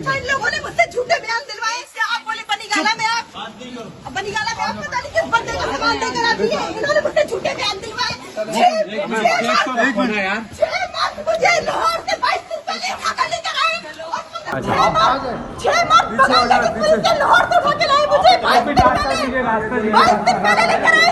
इन लोगों ने मुझसे झूठे बयान दिलवाए। इससे आप बोले बनीगाला में आप पता नहीं किस बंदे का सामान लेकर आती है। इन्होंने मुझसे झूठे बयान दिलवाए। 6 मार्च मुझे लाहौर से 22 दिन पहले उठा लेकर आए। 6 मार्च बगल के पुलिस के लाहौर से उठा के लाए मुझे। 22 दिन पहले लेकर आए।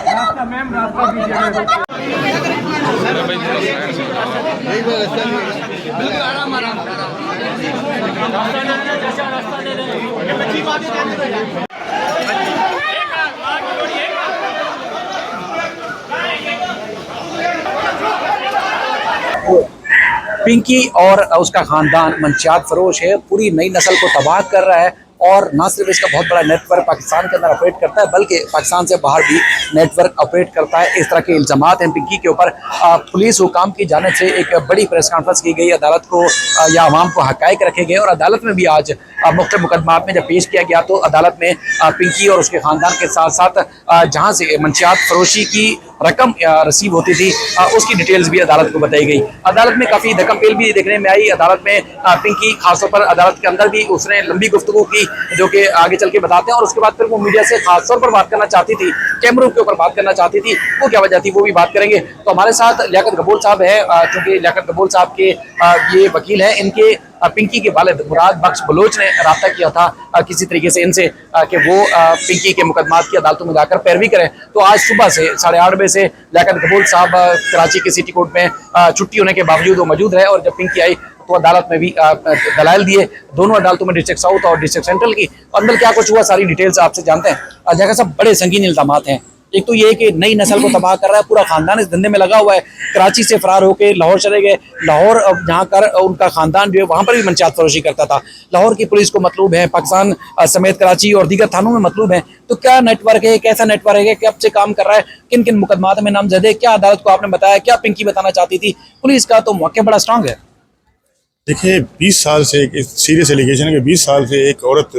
पिंकी और उसका खानदान मंशियात फरोश है, पूरी नई नस्ल को तबाह कर रहा है और न सिर्फ इसका बहुत बड़ा नेटवर्क पाकिस्तान के अंदर ऑपरेट करता है बल्कि पाकिस्तान से बाहर भी नेटवर्क ऑपरेट करता है। इस तरह के इल्ज़ामात हैं पिंकी के ऊपर। पुलिस हुकाम की जानिब से एक बड़ी प्रेस कॉन्फ्रेंस की गई, अदालत को या आवाम को हक़ाइक़ रखे गए और अदालत में भी आज मुख्तलिफ मुकदमात में जब पेश किया गया तो अदालत में पिंकी और उसके ख़ानदान के साथ साथ जहाँ से मंशियात फरोशी की रकम रिसीव होती थी उसकी डिटेल्स भी अदालत को बताई गई। अदालत में काफ़ी धक्कम-पेल भी देखने में आई। अदालत में पिंकी खासतौर पर अदालत के अंदर भी उसने लंबी गुफ्तगू की जो कि आगे चल के बताते हैं और उसके बाद फिर वो मीडिया से खासतौर पर बात करना चाहती थी, कैमरों के ऊपर बात करना चाहती थी। वो क्या वजह थी वो भी बात करेंगे। तो हमारे साथ लियाकत गबूल साहब है, चूँकि लियाकत गबूल साहब के ये वकील हैं। इनके पिंकी के वालिद मुराद बख्श बलोच ने रब्ता किया था किसी तरीके से इनसे कि वो पिंकी के मुकदमात की अदालतों में जाकर पैरवी करें। तो आज सुबह से 8:30 बजे से लियाकत गबूल साहब कराची के सिटी कोर्ट में छुट्टी होने के बावजूद वो मौजूद रहे और जब पिंकी आई तो अदालत में भी दलाइल दिए, दोनों अदालतों में, डिस्ट्रिक्ट साउथ और डिस्ट्रिक्ट सेंट्रल की। अंदर क्या कुछ हुआ सारी डिटेल्स आपसे जानते हैं। जगह सब बड़े संगीन इल्जामात हैं। एक तो ये है कि नई नस्ल को तबाह कर रहा है, पूरा खानदान इस धंधे में लगा हुआ है। कराची से फरार होकर लाहौर चले गए, लाहौर जहाँ कर उनका खानदान जो है वहाँ पर भी मंशियात फरोशी करता था। लाहौर की पुलिस को मतलूब है, पाकिस्तान समेत कराची और दीगर थानों में मतलूब है। तो क्या नेटवर्क है, कैसा नेटवर्क है, कब से काम कर रहा है, किन किन मुकदमात में नामजद है, क्या अदालत को आपने बताया, क्या पिंकी बताना चाहती थी? पुलिस का तो मौके बड़ा स्ट्रांग है। देखिए 20 साल से एक सीरियस एलिगेशन है कि 20 साल से एक औरत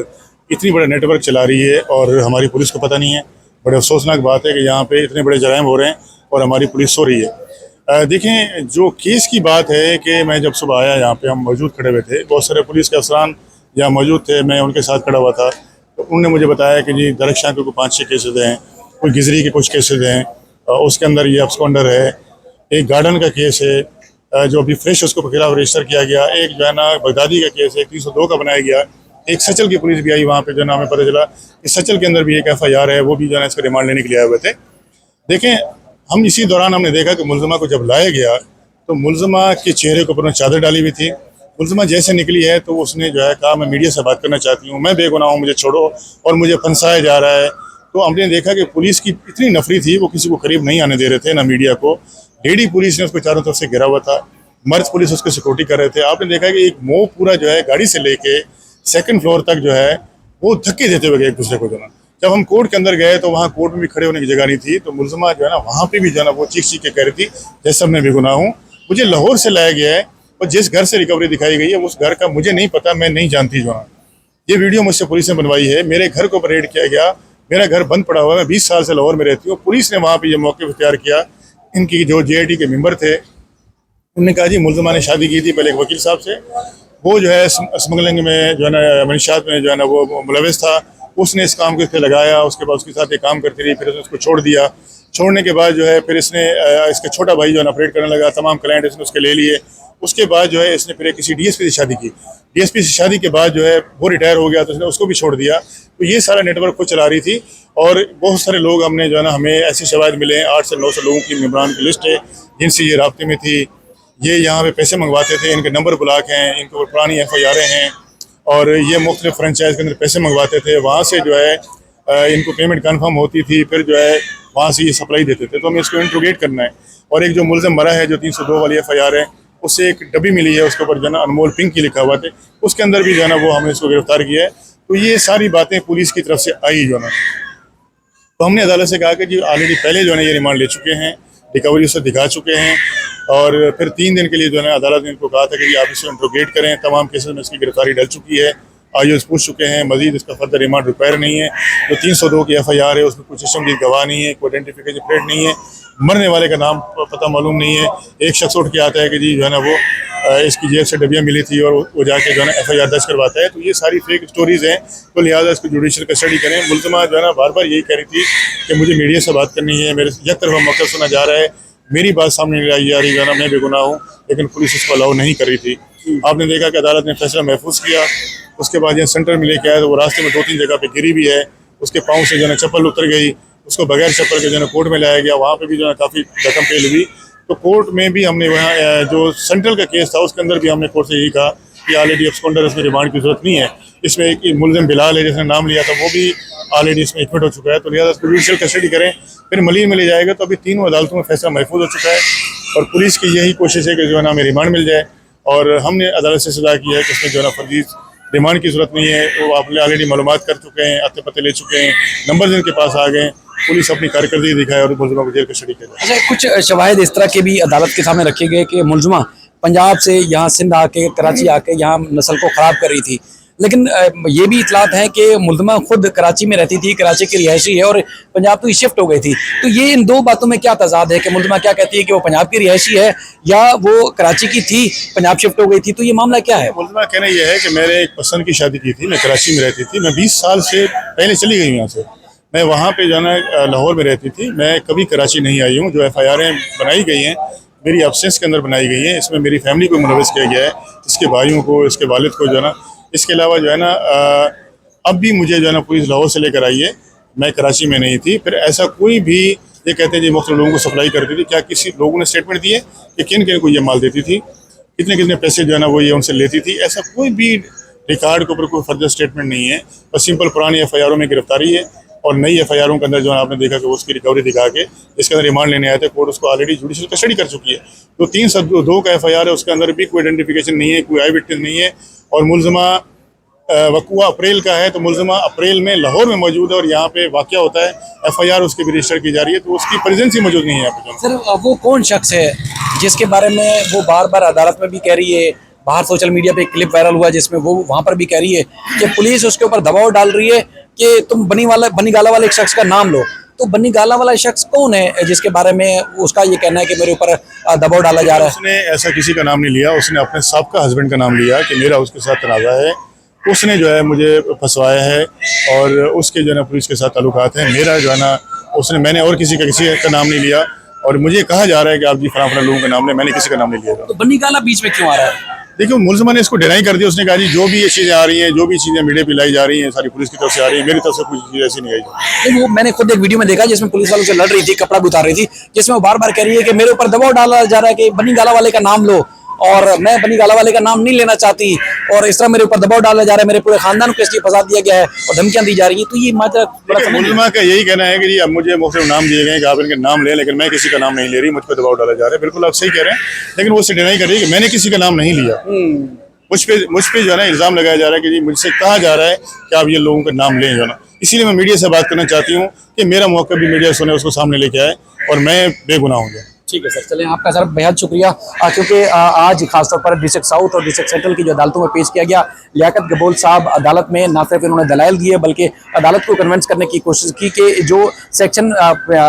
इतनी बड़ा नेटवर्क चला रही है और हमारी पुलिस को पता नहीं है। बड़े अफसोसनाक बात है कि यहाँ पे इतने बड़े जराइम हो रहे हैं और हमारी पुलिस सो रही है। देखें, जो केस की बात है कि मैं जब सुबह आया यहाँ पे हम मौजूद खड़े हुए थे, बहुत सारे पुलिस के अफसरान यहाँ मौजूद थे, मैं उनके साथ खड़ा हुआ था। तो उन्होंने मुझे बताया कि जी दरख्शां के कोई 5-6 केसेज हैं, कोई गिजरी के कुछ केसेज हैं, उसके अंदर ये अब्सकॉन्डर है, एक गार्डन का केस है जो अभी फ्रेश उसको खिलाफ रजिस्टर किया गया, एक जो है ना बगदादी का केस है, 302 का बनाया गया, एक सचल की पुलिस भी आई वहाँ पे जो ना हमें पता चला इस सचल के अंदर भी एक FIR है, वो भी जो है इसका रिमांड लेने के लिए आए हुए थे। देखें, हम इसी दौरान हमने देखा कि मुलजमा को जब लाया गया तो मुलजमा के चेहरे के ऊपर चादर डाली हुई थी। मुलजमा जैसे निकली है तो उसने जो है कहा मैं मीडिया से बात करना चाहती हूँ, मैं बेगुनाह हूँ, मुझे छोड़ो और मुझे फंसाया जा रहा है। तो हमने देखा कि पुलिस की इतनी नफरी थी, वो किसी को करीब नहीं आने दे रहे थे, ना मीडिया को। लेडी पुलिस ने उसको चारों तरफ से घिरा हुआ था, मर्द पुलिस उसको सिक्योरिटी कर रहे थे। आपने देखा कि एक मोह पूरा जो है गाड़ी से लेके 2nd फ्लोर तक जो है वो धक्के देते हुए गए एक दूसरे को। जो ना जब हम कोर्ट के अंदर गए तो वहाँ कोर्ट में भी खड़े होने की जगह नहीं थी, तो मुलजमा जो है ना वहाँ पे भी जो है ना वो चीख के कह रही थी जैसे मैं बेगुनाह हूँ। मुझे लाहौर से लाया गया है और जिस घर से रिकवरी दिखाई गई है उस घर का मुझे नहीं पता, मैं नहीं जानती। जो है ये वीडियो मुझसे पुलिस ने बनवाई है, मेरे घर को रेड किया गया, मेरा घर बंद पड़ा हुआ है, मैं 20 साल से लाहौर में रहती हूँ। पुलिस ने वहाँ पर यह मौके इख्तियार किया। इनकी जो JIT के मेम्बर थे उन्होंने कहा जी मुलजमा ने शादी की थी पहले एक वकील साहब से, वो जो है स्मगलिंग में जो है ना मंशियात में जो है ना वो मुलविस था, उसने इस काम को इस पर लगाया। उसके बाद उसके साथ ये काम करती रही, फिर उसने उसको छोड़ दिया। छोड़ने के बाद जो है फिर इसने इसका छोटा भाई जो है ना ऑपरेट करने लगा, तमाम क्लाइंट इसने उसके ले लिए। उसके बाद जो है इसने फिर किसी DSP से शादी की। DSP से शादी के बाद जो है वो रिटायर हो गया तो उसने उसको भी छोड़ दिया। तो ये सारा नेटवर्क खुद चला रही थी और बहुत सारे लोग हमने जो है ना हमें ऐसे शवाहिद मिले हैं, 8 से 900 लोगों की मेम्बरान की लिस्ट है जिनसे ये राब्ते में थी। ये यहाँ पे पैसे मंगवाते थे, इनके नंबर ब्लॉक हैं, इनके ऊपर पुरानी FIR हैं और ये मुख्तलिफ फ्रेंचाइज के अंदर पैसे मंगवाते थे। वहाँ से जो है इनको पेमेंट कंफर्म होती थी, फिर जो है वहाँ से ये सप्लाई देते थे। तो हमें इसको इंट्रोगेट करना है। और एक जो मुलज़म मरा है जो 302 वाली FIR है, उससे एक डब्बी मिली है, उसके ऊपर जो है ना अनमोल पिंकी लिखा हुआ थे, उसके अंदर भी जो है ना वो हमने इसको गिरफ्तार किया है। तो ये सारी बातें पुलिस की तरफ से आई जो है ना। तो हमने अदालत से कहा कि जी ऑलरेडी पहले जो है ना ये रिमांड ले चुके हैं, रिकवरी उससे दिखा चुके हैं और फिर 3 दिन के लिए जो है अदालत ने इनको कहा था कि आप इसको इंट्रोगेट करें। तमाम केसेस में इसकी गिरफ्तारी डल चुकी है, IOs पूछ चुके हैं, मजीद इसका फर्दर रिमांड रिक्वायर नहीं है। जो 302 की FIR है उसमें कुछ सिस्टम की गवाह नहीं है, कोई आइडेंटिफिकेशन प्लेट नहीं है, मरने वाले का नाम पता मालूम नहीं है। एक शख्स उठ के आता है कि जी जो है ना वो इसकी जेब से डबियाँ मिली थी और वो जाके जो है ना FIR दर्ज करवाता है। तो ये सारी फेक स्टोरीज़ हैं, तो लिहाजा इसको जुडिशल कस्टडी करें। मुल्ज़िमा जो है ना बार बार यही कह रही थी कि मुझे मीडिया से बात करनी है, मेरे एक तरफा मौक़िफ़ सुना जा रहा है, मेरी बात सामने नहीं लाई जा रही, जो है ना मैं बेगुनाह हूँ, लेकिन पुलिस इसको अलाउ नहीं कर रही थी। आपने देखा कि अदालत ने फैसला महफूज किया। उसके बाद यहाँ सेंटर में लेके आया तो वो रास्ते में 2-3 जगह पे गिरी भी है, उसके पाँव से जो है चप्पल उतर गई, उसको बगैर चप्पल के जो है कोर्ट में लाया गया, वहाँ पे भी जो है काफ़ी रकम पेल हुई। तो कोर्ट में भी हमने वहाँ जो सेंट्रल का केस था उसके अंदर भी हमने कोर्ट से यही कहा कि ऑलरेडी एब्सकॉन्डर, इसमें रिमांड की जरूरत नहीं है। इसमें एक मुलजिम बिलाल है जिसने नाम लिया था, वो भी ऑलरेडी इसमें एक्विट हो चुका है। तो लिहाजा इसको जुडिशल कस्टडी करें, फिर मलीन में ले जाएगा। तो अभी तीनों अदालतों में फैसला महफूज हो चुका है और पुलिस की यही कोशिश है कि जो है ना हमें रिमांड मिल जाए। और हमने अदालत से सजा की है कि इसमें जो है ना फर्जी रिमांड की जरूरत नहीं है। वो आपने ऑलरेडी मालूमात कर चुके हैं, अते पते ले चुके हैं, नंबर इनके पास आ गए, पुलिस अपनी कारकर्दगी दिखाए और मुलजिमा को जेल कस्टडी करे। अच्छा, कुछ शवाहिद इस तरह के भी अदालत के सामने रखे गए कि मुलजिमा पंजाब से यहाँ सिंध आके कराची आके यहाँ नस्ल को ख़राब कर रही थी, लेकिन ये भी इतलात है कि मुलजिमा खुद कराची में रहती थी, कराची की रिहायशी है और पंजाब तो शिफ्ट हो गई थी। तो ये इन दो बातों में क्या तजाद है कि मुलजिमा क्या कहती है कि वो पंजाब की रिहायशी है या वो कराची की थी, पंजाब शिफ्ट हो गई थी? तो ये मामला क्या है? मुलजिमा कहना यह है कि मैंने एक पसंद की शादी की थी, मैं कराची में रहती थी, मैं 20 साल से पहले चली गई हूँ यहाँ से। मैं वहाँ पे जाना लाहौर में रहती थी, मैं कभी कराची नहीं आई हूँ। जो FIR बनाई गई हैं मेरी एब्सेंस के अंदर बनाई गई हैं, इसमें मेरी फैमिली को मुलविस किया गया है, इसके भाइयों को, इसके वालिद को जो है ना। इसके अलावा जो है ना अब भी मुझे जो है ना पुलिस लाहौर से लेकर आई है, मैं कराची में नहीं थी। फिर ऐसा कोई भी ये कहते हैं जी मुख्तलिफ लोगों को सप्लाई करती थी, क्या किसी लोगों ने स्टेटमेंट दिए कि किन किन को ये माल देती थी, कितने कितने पैसे जो है ना वो ये उनसे लेती थी? ऐसा कोई भी रिकॉर्ड के ऊपर कोई फर्दर स्टेटमेंट नहीं है। बस सिंपल पुरानी FIR में गिरफ्तारी है और नई FIR के अंदर जो है आपने देखा कि वो उसकी रिकवरी दिखा के इसके अंदर रिमांड लेने आए थे, कोर्ट उसको ऑलरेडी जुडिशल कस्टडी कर चुकी है। तो 302 का FIR है, उसके अंदर भी कोई आइडेंटिफिकेशन नहीं है, कोई आई विटनेस नहीं है। और मुलजिमा वक़ुआ अप्रैल का है, तो मुलजिमा अप्रैल में लाहौर में मौजूद है और यहाँ पे वाक़या होता है, FIR उसकी भी रजिस्टर की जा रही है, तो उसकी प्रेजेंस ही मौजूद नहीं है यहाँ पे। सर, वो कौन शख्स है जिसके बारे में वो बार बार अदालत में भी कह रही है, बाहर सोशल मीडिया पे एक क्लिप वायरल हुआ जिसमें वो वहाँ पर भी कह रही है कि पुलिस उसके ऊपर दबाव डाल रही है कि तुम बनी गाला वाले एक शख्स का नाम लो? तो बनी गाला वाला शख्स कौन है जिसके बारे में उसका ये कहना है कि मेरे ऊपर दबाव डाला जा रहा है? उसने ऐसा किसी का नाम नहीं लिया, उसने अपने साबका हस्बैंड का नाम लिया कि मेरा उसके साथ तनाज़ा है, उसने जो है मुझे फंसवाया है और उसके जो है ना पुलिस के साथ ताल्लुकात हैं। मेरा जो है ना मैंने और किसी का नाम नहीं लिया और मुझे कहा जा रहा है कि आप जी फलां लोगों का नाम लें, मैंने किसी का नाम नहीं लिया। तो बनी गाला बीच में क्यों आ रहा है? देखिए, मुलजिमा ने इसको डिनाई कर दिया। उसने कहा जी जो भी ये चीज़ें आ रही हैं, जो भी चीज़ें मीडिया पे लाई जा रही हैं, सारी पुलिस की तरफ से आ रही है, मेरी तरफ से कुछ चीज़ ऐसी नहीं आई। नहीं, वो मैंने खुद एक वीडियो में देखा जिसमें पुलिस वालों से लड़ रही थी, कपड़ा गुतार रही थी, जिसमें वो बार बार कह रही है कि मेरे ऊपर दबाव डाला जा रहा है कि बनी गाला वाले का नाम लो और मैं बनी गाला वाले का नाम नहीं लेना चाहती और इस तरह मेरे ऊपर दबाव डाला जा रहा है, मेरे पूरे खानदान को इसलिए फंसा दिया गया है और धमकियां दी जा रही हैं। तो ये माजरा बड़ा मुलजिमा का यही कहना है कि जी अब मुझे मुख्तलिफ नाम दिए गए कि आप इनके नाम लें, लेकिन मैं किसी का नाम नहीं ले रही, मुझ पर दबाव डाला जा रहा है। बिल्कुल आप सही कह रहे हैं, लेकिन वो उससे डिनाई कर रही है कि मैंने किसी का नाम नहीं लिया। मुझ पे जो है ना इल्ज़ाम लगाया जा रहा है कि जी मुझसे कहा जा रहा है कि आप ये लोगों का नाम लें जो ना। इसीलिए मैं मीडिया से बात करना चाहती हूँ कि मेरा मौका भी मीडिया सुने, उसको सामने लेके आए और मैं बेगुनाह हूँ। ठीक है सर, चलें, आपका सर बेहद शुक्रिया, क्योंकि आज खासतौर पर डिस्ट्रिक्ट साउथ और डिस्ट्रिक्ट सेंट्रल की जो अदालतों में पेश किया गया, लियाकत गबोल साहब अदालत में न सिर्फ इन्होंने दलाइल दिए बल्कि अदालत को कन्विंस करने की कोशिश की कि जो सेक्शन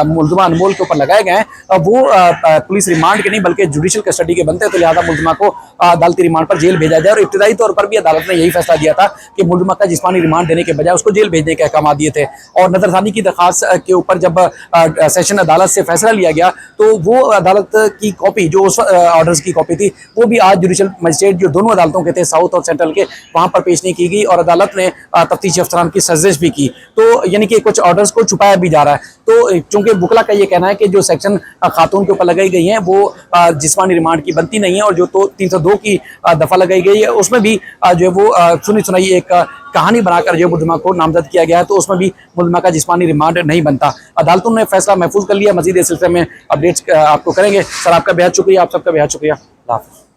मुलजिमा अनमोल के ऊपर लगाए गए हैं वो पुलिस रिमांड के नहीं बल्कि जुडिशल कस्टडी के बनते हैं, तो लिहाजा मुलजिमा को अदालती रिमांड पर जेल भेजा जाए। और इब्तदाई तौर पर भी अदालत ने यही फैसला दिया था कि मुलजिमा का जिस्मानी रिमांड देने के बजाय उसको जेल भेजने के अहकाम दिए थे। और नजरसानी की दरख्वास्त के ऊपर जब सेशन अदालत से फैसला लिया गया तो वो अदालत की कॉपी जो उस ऑर्डर्स की कॉपी थी वो भी आज जुडिशल मजिस्ट्रेट जो दोनों अदालतों के थे, साउथ और सेंट्रल के, वहां पर पेश नहीं की गई और अदालत ने तफ्तीशी अफसरान की सर्जिश भी की। तो यानी कि कुछ ऑर्डर्स को छुपाया भी जा रहा है। तो चूंकि वकला का ये कहना है कि जो सेक्शन खातून के ऊपर लगाई गई हैं वो जिस्मानी रिमांड की बनती नहीं है और जो तो 302 की दफा लगाई गई है उसमें भी जो है वो सुनी सुनाई एक कहानी बनाकर जो मुलजिमा को नामजद किया गया है, तो उसमें भी मुलजिमा का जिस्मानी रिमांड नहीं बनता। अदालतों ने फैसला महफूज कर लिया। मजीद इस सिलसिले में अपडेट्स आपको करेंगे। सर, आपका बेहद शुक्रिया, आप सबका बेहद शुक्रिया। अल्लाह हाफ़िज़।